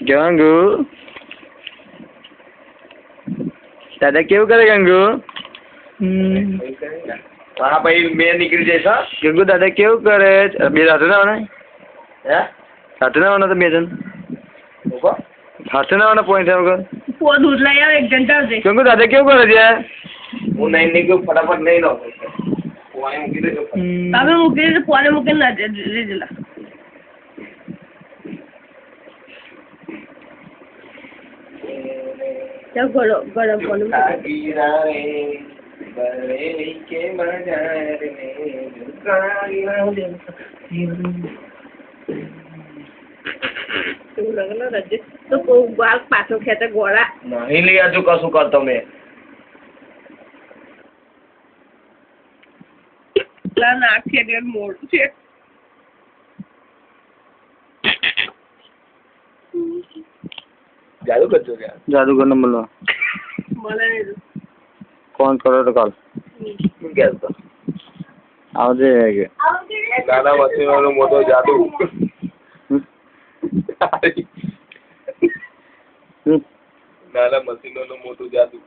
ગંગુ દાદા કેવું કરે ગંગુ? હા ભાઈ મેં નીકળી જઈશ હા. ગંગુ દાદા કેવું કરે? બે સાથે ના આવવાના? હે સાથે ના આવવાના તો બે જણ સાથે ના આવવાના પોઈન્ટ વગર દૂધ લઈ આવે એક ઘંટા આવજે. ગંગુ દાદા કેવું કરે છે? હું નહીં નીકળું ફટાફટ નહીં લઉં પાણી મૂકી દેજો. તમે મૂકી દીધું પાણી મૂકીને ના રેજેલા. ગરમ ગરમ તો પાછો ખેંચે ગોળા નહીં લઈ આજુ કશું કરતો મેં નાખીએ એટલે મોડું છે. જાદુ કરજો ક્યાં જાદુગર નંબર લો મને ફોન કરો તો કાલ શું કહેતો આવજે કે નાના મશીનોનો મોટો જાદુ નાના મશીનોનો મોટું જાદુ